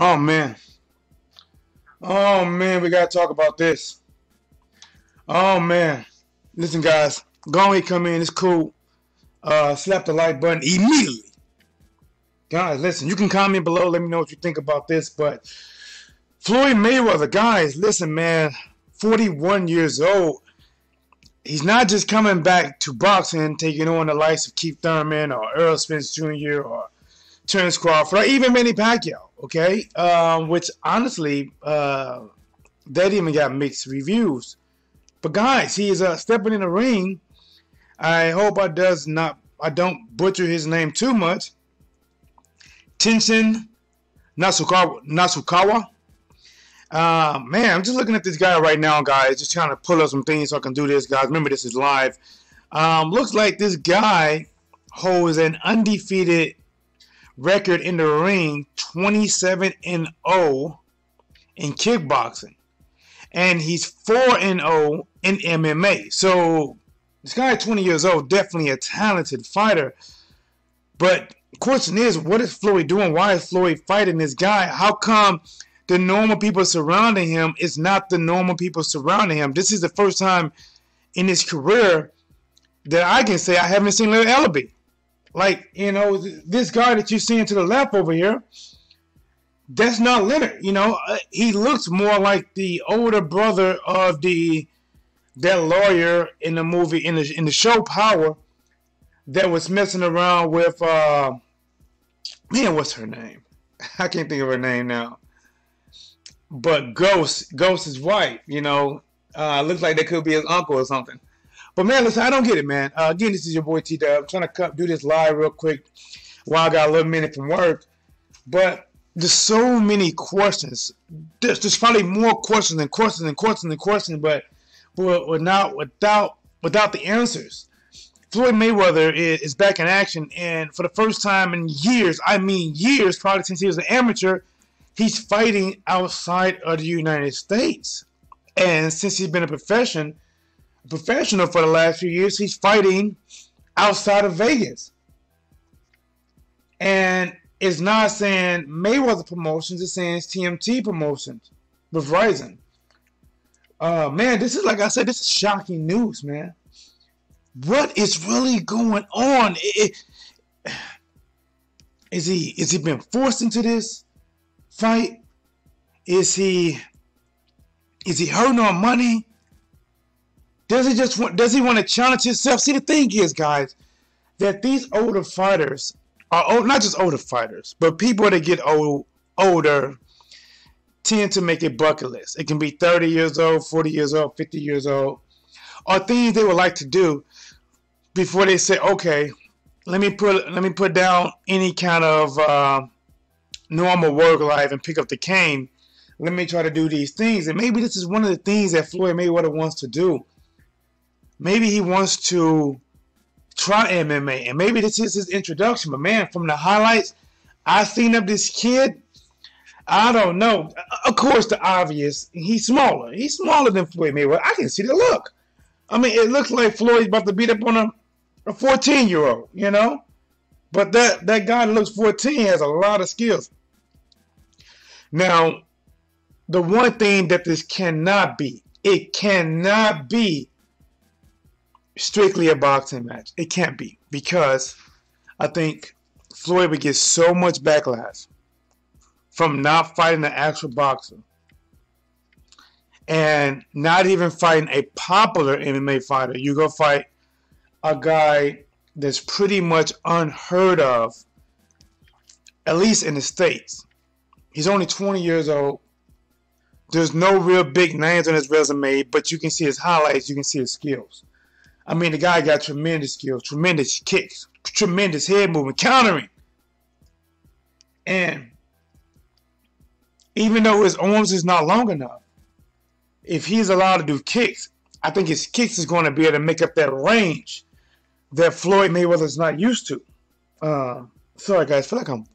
Oh man. Oh man, we gotta talk about this. Oh man. Listen guys, go ahead come in, it's cool. Slap the like button immediately. Guys, listen, you can comment below, let me know what you think about this, but Floyd Mayweather, guys, listen man, 41 years old. He's not just coming back to boxing, taking on the likes of Keith Thurman or Earl Spence Jr. or Terence Crawford or even Manny Pacquiao, okay? Which honestly, that even got mixed reviews. But guys, he is stepping in the ring. I hope I don't butcher his name too much. Tenshin Nasukawa. Man, I'm just looking at this guy right now, guys. Just trying to pull up some things so I can do this, guys. Remember, this is live. Looks like this guy holds an undefeated record in the ring, 27-0 in kickboxing, and he's 4-0 in MMA. So this guy, 20 years old, definitely a talented fighter. But the question is, what is Floyd doing? Why is Floyd fighting this guy? How come the normal people surrounding him is not the normal people surrounding him? This is the first time in his career that I can say I haven't seen Little Ellaby. Like, you know, this guy that you're seeing to the left over here, that's not Leonard. You know, he looks more like the older brother of that lawyer in the movie, in the show Power, that was messing around with, man, what's her name? I can't think of her name now. But Ghost is white, you know. Looks like that could be his uncle or something. But man, listen, I don't get it, man. Again, this is your boy T-Dub. I'm trying to do this live real quick while I got a little minute from work. But there's so many questions. There's probably more questions and questions and questions and questions, but without the answers. Floyd Mayweather is back in action, and for the first time in years, I mean years, probably since he was an amateur, he's fighting outside of the United States. And since he's been a professional for the last few years, he's fighting outside of Vegas. And it's not saying Mayweather Promotions, it's saying it's TMT Promotions with Rizin. Man, this is, like I said, this is shocking news, man. What is really going on? Is he been forced into this fight? Is he hurting on money? Does he want to challenge himself? See, the thing is, guys, that these older fighters are old, not just older fighters, but people that get older tend to make a bucket list. It can be 30 years old, 40 years old, 50 years old, or things they would like to do before they say, okay, let me put down any kind of normal work life and pick up the cane. Let me try to do these things. And maybe this is one of the things that Floyd Mayweather wants to do. Maybe he wants to try MMA, and maybe this is his introduction. But man, from the highlights I seen of this kid, I don't know. Of course, the obvious, he's smaller. He's smaller than Floyd Mayweather. I can see the look. I mean, it looks like Floyd's about to beat up on a 14-year-old, you know? But that guy that looks 14 has a lot of skills. Now, the one thing that this cannot be, it cannot be strictly a boxing match. It can't be, because I think Floyd would get so much backlash from not fighting an actual boxer and not even fighting a popular MMA fighter. You go fight a guy that's pretty much unheard of, at least in the States. He's only 20 years old. There's no real big names on his resume, but you can see his highlights, you can see his skills. I mean, the guy got tremendous skills, tremendous kicks, tremendous head movement, countering. And even though his arms is not long enough, if he's allowed to do kicks, I think his kicks is going to be able to make up that range that Floyd Mayweather is not used to. Sorry, guys. I feel like I'm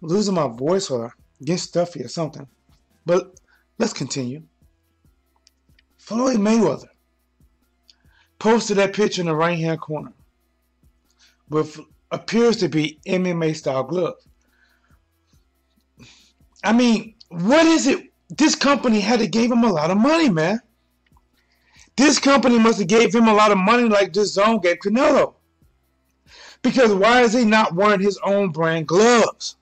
losing my voice or getting stuffy or something. But let's continue. Floyd Mayweather posted that picture in the right-hand corner with appears to be MMA-style gloves. I mean, what is it? This company had to give him a lot of money, man. This company must have gave him a lot of money like this zone gave Canelo. Because why is he not wearing his own brand gloves?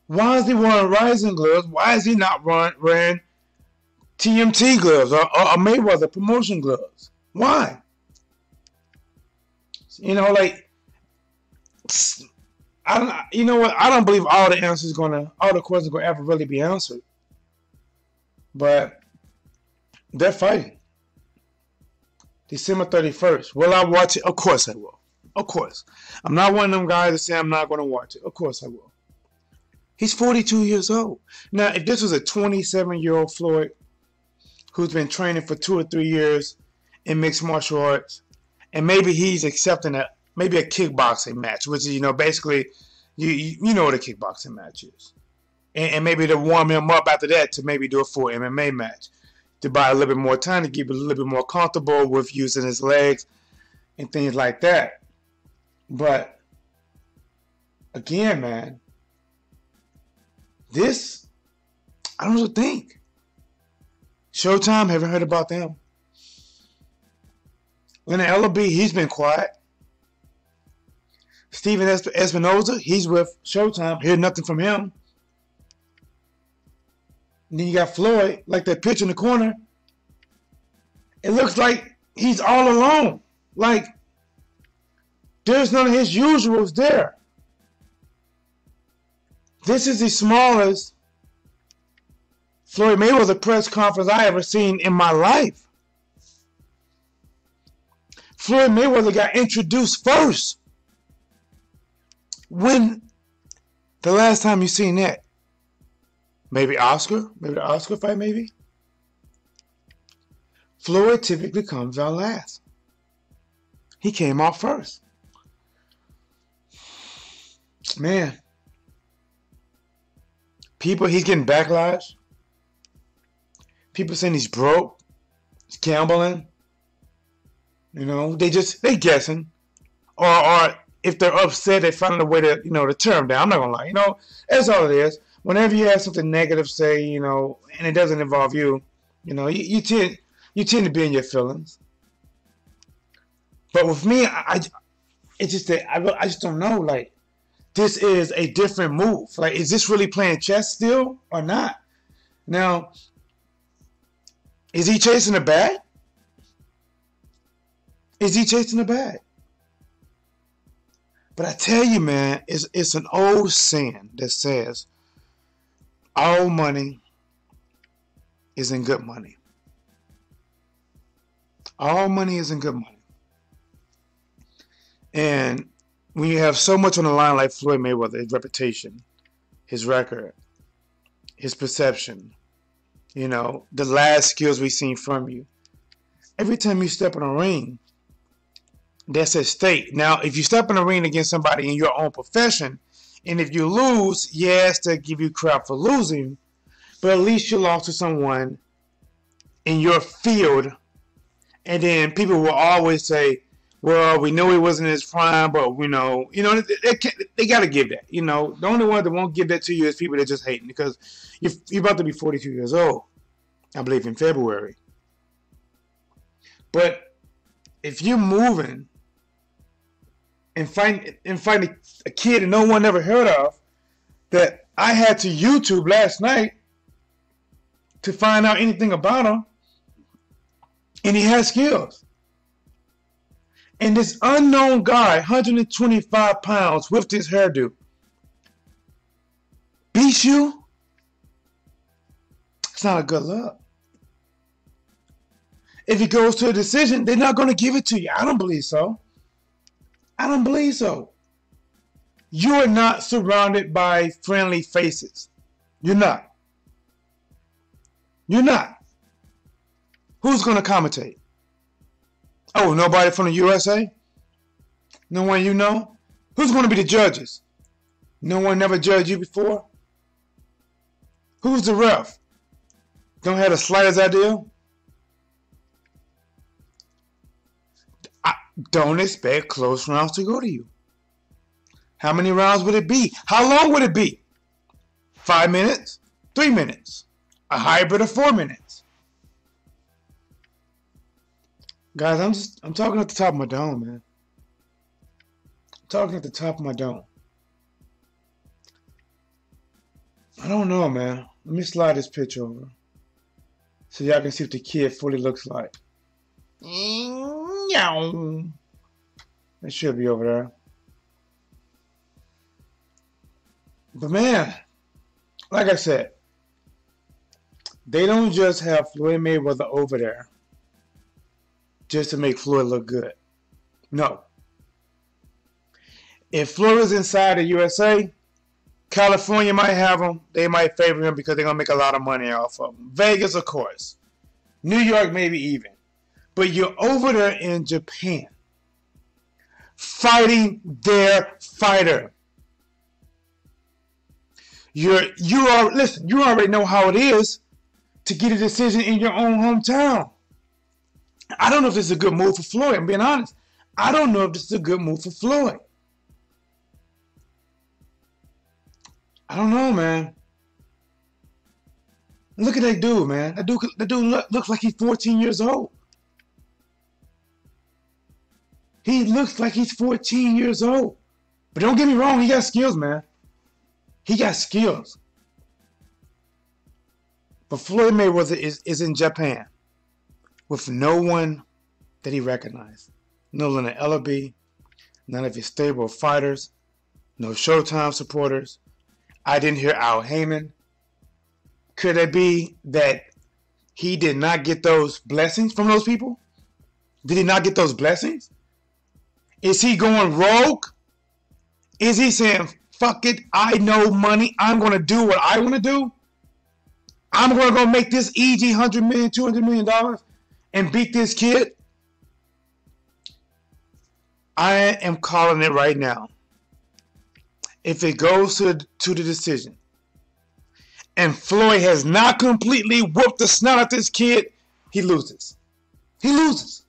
Why is he wearing Rizin gloves? Why is he not wearing TMT gloves or Mayweather promotion gloves? Why? You know, like, I don't. You know what? I don't believe all the questions gonna ever really be answered. But they're fighting. December 31st. Will I watch it? Of course I will. Of course. I'm not one of them guys that say I'm not going to watch it. Of course I will. He's 42 years old. Now, if this was a 27-year-old Floyd who's been training for 2 or 3 years in mixed martial arts, and maybe he's accepting maybe a kickboxing match, which is, you know, basically, you know what a kickboxing match is. And maybe to warm him up after that to maybe do a full MMA match, to buy a little bit more time, to keep him a little bit more comfortable with using his legs and things like that. But again, man, this, I don't think. Showtime, haven't heard about them. Leonard Ellaby, he's been quiet. Steven Espinoza, he's with Showtime. Hear nothing from him. And then you got Floyd, like that pitch in the corner. It looks like he's all alone. Like, there's none of his usuals there. This is the smallest Floyd Mayweather press conference I ever seen in my life. Floyd Mayweather got introduced first. When the last time you seen that? Maybe Oscar? Maybe the Oscar fight, maybe? Floyd typically comes out last. He came out first. Man. People, he's getting backlash. People saying he's broke. He's gambling. You know, they guessing. Or if they're upset, they find a way to, you know, to tear him down. I'm not going to lie. You know, that's all it is. Whenever you have something negative say, you know, and it doesn't involve you, you know, you tend to be in your feelings. But with me, it's just that I just don't know. Like, this is a different move. Like, is this really playing chess still or not? Now, is he chasing a bag? Is he chasing a bag? But I tell you, man, it's an old saying that says, all money isn't good money. All money isn't good money. And when you have so much on the line like Floyd Mayweather, his reputation, his record, his perception, you know, the last skills we've seen from you, every time you step in a ring, that's at stake. Now, if you step in a ring against somebody in your own profession, and if you lose, yes, they'll give you crap for losing, but at least you lost to someone in your field. And then people will always say, well, we know he wasn't in his prime, but they got to give that. You know, the only one that won't give that to you is people that just hating, because you're about to be 42 years old, I believe, in February. But if you're moving and find a kid that no one ever heard of, that I had to YouTube last night to find out anything about him, and he has skills. And this unknown guy, 125 pounds with this hairdo, beats you, it's not a good look. If he goes to a decision, they're not going to give it to you. I don't believe so. I don't believe so. You are not surrounded by friendly faces. You're not. You're not. Who's going to commentate? Oh, nobody from the USA? No one you know? Who's going to be the judges? No one never judged you before? Who's the ref? Don't have the slightest idea? Don't expect close rounds to go to you. How many rounds would it be? How long would it be? 5 minutes, 3 minutes, a hybrid of 4 minutes. Guys, I'm talking at the top of my dome, man. I'm talking at the top of my dome. I don't know, man. Let me slide this picture over so y'all can see what the kid fully looks like. It should be over there. But man, like I said, they don't just have Floyd Mayweather over there just to make Floyd look good. No. If Floyd is inside the USA, California might have him. They might favor him because they're going to make a lot of money off of him. Vegas, of course. New York, maybe even. But you're over there in Japan fighting their fighter. Listen, you already know how it is to get a decision in your own hometown. I don't know if this is a good move for Floyd. I'm being honest. I don't know if this is a good move for Floyd. I don't know, man. Look at that dude, man. That dude looks like he's 14 years old. He looks like he's 14 years old. But don't get me wrong, he got skills, man. He got skills. But Floyd Mayweather is in Japan with no one that he recognized. No Leonard Ellaby, none of his stable fighters, no Showtime supporters. I didn't hear Al Heyman. Could it be that he did not get those blessings from those people? Did he not get those blessings? Is he going rogue? Is he saying, fuck it, I know money, I'm going to do what I want to do? I'm going to go make this easy $100 million, $200 million and beat this kid? I am calling it right now. If it goes to the decision and Floyd has not completely whooped the snot out this kid, he loses. He loses.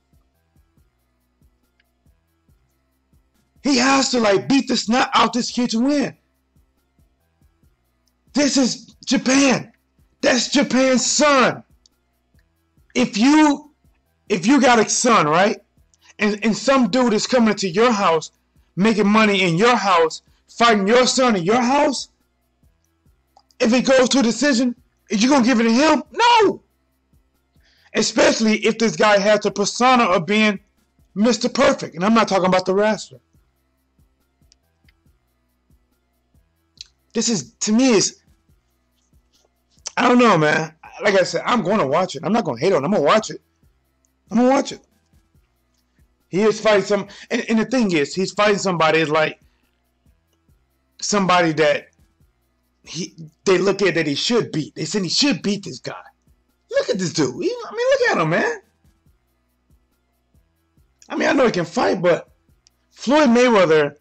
He has to beat the snot out this kid to win. This is Japan. That's Japan's son. If you got a son, right? And some dude is coming into your house, making money in your house, fighting your son in your house, if it goes to a decision, is you going to give it to him? No. Especially if this guy has the persona of being Mr. Perfect. And I'm not talking about the wrestler. This is, to me, I don't know, man. Like I said, I'm going to watch it. I'm not going to hate on it. I'm going to watch it. I'm going to watch it. He is fighting and the thing is, he's fighting somebody like somebody that they look at that he should beat. They said he should beat this guy. Look at this dude. Look at him, man. I know he can fight, but Floyd Mayweather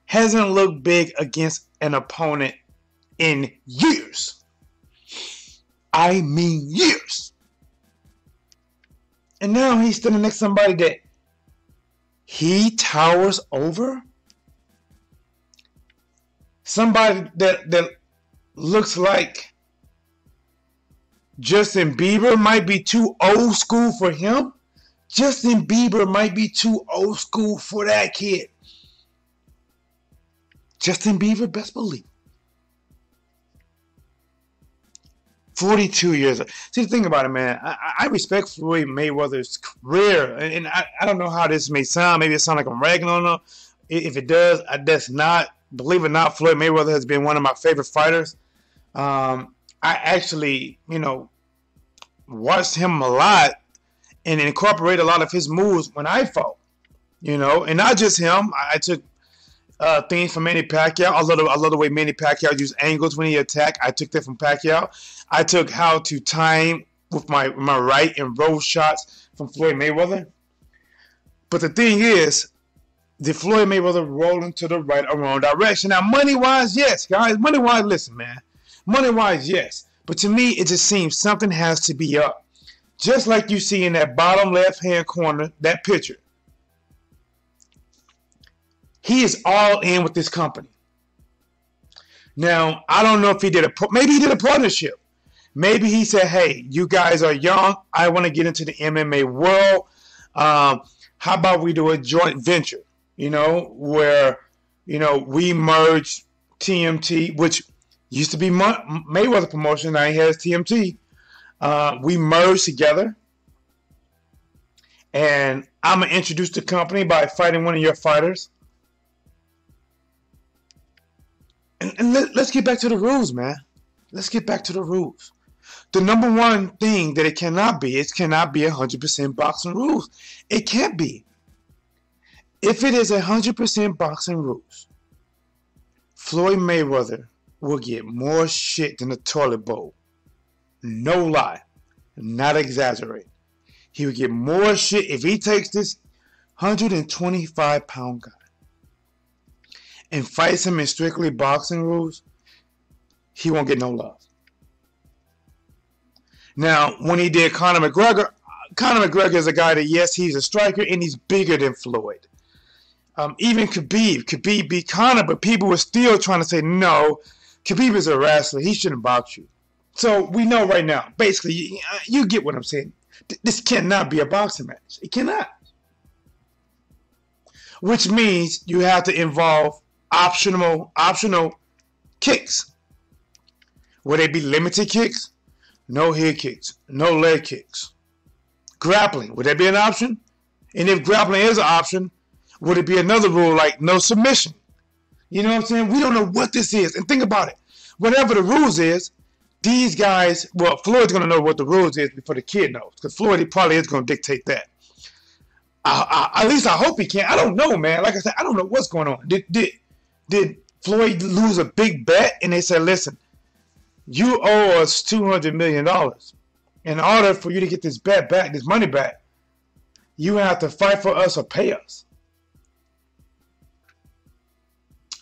hasn't looked big against an opponent in years. I mean years. And now he's standing next to somebody that he towers over. Somebody that looks like Justin Bieber might be too old school for him. Justin Bieber might be too old school for that kid. Justin Bieber, best believe. 42 years old. See, the thing about it, man, I respect Floyd Mayweather's career. And I don't know how this may sound. Maybe it sounds like I'm ragging on him. If it does, that's not. Believe it or not, Floyd Mayweather has been one of my favorite fighters. I actually, watched him a lot and incorporate a lot of his moves when I fought. And not just him. I took things from Manny Pacquiao. I love the way Manny Pacquiao used angles when he attacked. I took that from Pacquiao. I took how to time with my right and roll shots from Floyd Mayweather. But the thing is, did Floyd Mayweather roll into the right or wrong direction? Now, money-wise, yes, guys. Money-wise, listen, man. Money-wise, yes. But to me, it just seems something has to be up. Just like you see in that bottom left-hand corner, that picture. He is all in with this company. Now, I don't know if he did maybe he did a partnership. Maybe he said, hey, you guys are young. I want to get into the MMA world. How about we do a joint venture, where, we merge TMT, which used to be Mayweather promotion. Now he has TMT. We merge together. And I'm going to introduce the company by fighting one of your fighters. And let's get back to the rules, man. Let's get back to the rules. The number one thing that it cannot be 100% boxing rules. It can't be. If it is 100% boxing rules, Floyd Mayweather will get more shit than a toilet bowl. No lie. Not exaggerate. He would get more shit if he takes this 125-pound guy and fights him in strictly boxing rules. He won't get no love. Now, when he did Conor McGregor is a guy that, yes, he's a striker and he's bigger than Floyd. Even Khabib beat Conor, but people were still trying to say, no, Khabib is a wrestler. He shouldn't box you. So we know right now, basically, you get what I'm saying. This cannot be a boxing match. It cannot. Which means you have to involve optional kicks. Will they be limited kicks? No head kicks. No leg kicks. Grappling. Would that be an option? And if grappling is an option, would it be another rule like no submission? You know what I'm saying? We don't know what this is. And think about it. Whatever the rules is, these guys, well, Floyd's going to know what the rules is before the kid knows. Because Floyd, he probably is going to dictate that. At least I hope he can. I don't know, man. Like I said, I don't know what's going on. Did Floyd lose a big bet? And they said, listen, you owe us $200 million. In order for you to get this bet back, this money back, you have to fight for us or pay us.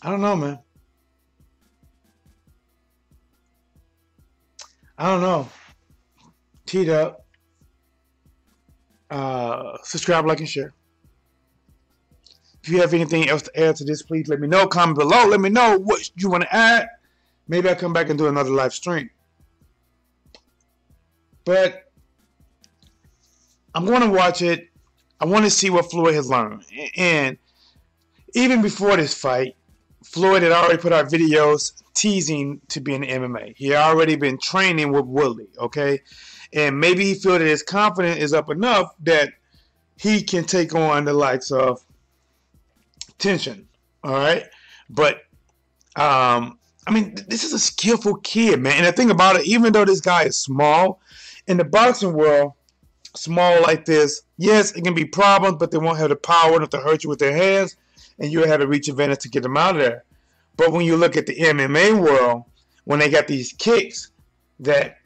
I don't know, man. I don't know. Teed up. Subscribe, like, and share. If you have anything else to add to this, please let me know. Comment below. Let me know what you want to add. Maybe I'll come back and do another live stream. But I'm going to watch it. I want to see what Floyd has learned. And even before this fight, Floyd had already put out videos teasing to be in the MMA. He had already been training with Woodley, okay? And maybe he feels that his confidence is up enough that he can take on the likes of Tenshin, all right? But, I mean, this is a skillful kid, man. And the thing about it, even though this guy is small, in the boxing world, small like this, yes, it can be problems, but they won't have the power enough to hurt you with their hands, and you'll have to reach advantage to get them out of there. But when you look at the MMA world, when they got these kicks, that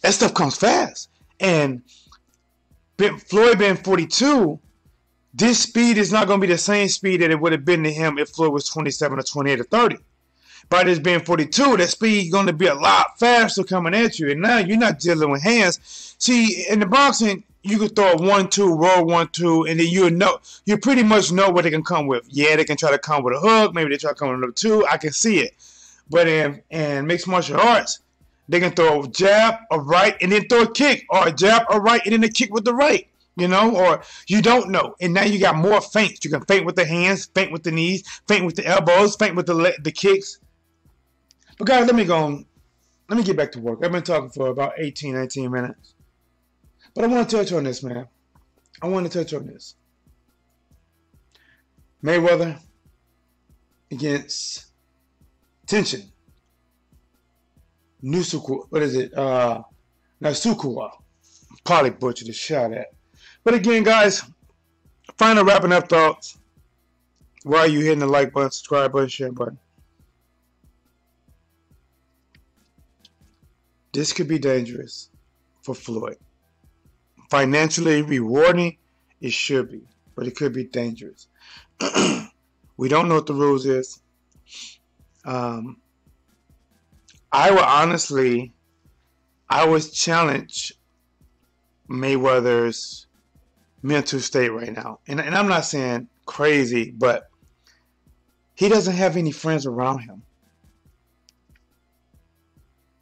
stuff comes fast. And Floyd being 42, this speed is not going to be the same speed that it would have been to him if Floyd was 27 or 28 or 30. By this being 42, that speed is going to be a lot faster coming at you. And now you're not dealing with hands. See, in the boxing, you can throw a 1-2, roll 1-2, and then you pretty much know what they can come with. Yeah, they can try to come with a hook. Maybe they try to come with another 2. I can see it. But in mixed martial arts, they can throw a jab, a right, and then throw a kick. Or a jab, a right, and then a kick with the right. Or you don't know. And now you got more feints. You can feint with the hands, feint with the knees, feint with the elbows, feint with the kicks. But guys, let me get back to work. I've been talking for about 18, 19 minutes. But I want to touch on this, man. I want to touch on this. Mayweather against Tenshin. Nasukawa. What is it? Nasukawa. Probably butchered the shot at. But again, guys, final wrapping up thoughts. Why are you hitting the like button, subscribe button, share button? This could be dangerous for Floyd. Financially rewarding, it should be, but it could be dangerous. We don't know what the rules is. I would challenge Mayweather's mental state right now. And I'm not saying crazy, but he doesn't have any friends around him.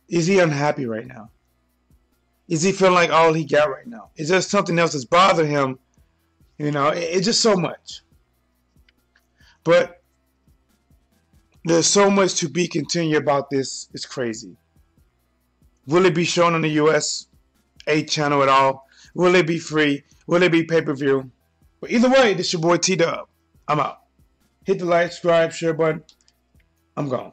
Is he unhappy right now? Is he feeling like all he got right now? Is there something else that's bothering him? It's just so much. But there's so much to be continued about this. It's crazy. Will it be shown on the US 8 channel at all? Will it be free? Will it be pay-per-view? But either way, this your boy T-Dub. I'm out. Hit the like, subscribe, share button. I'm gone.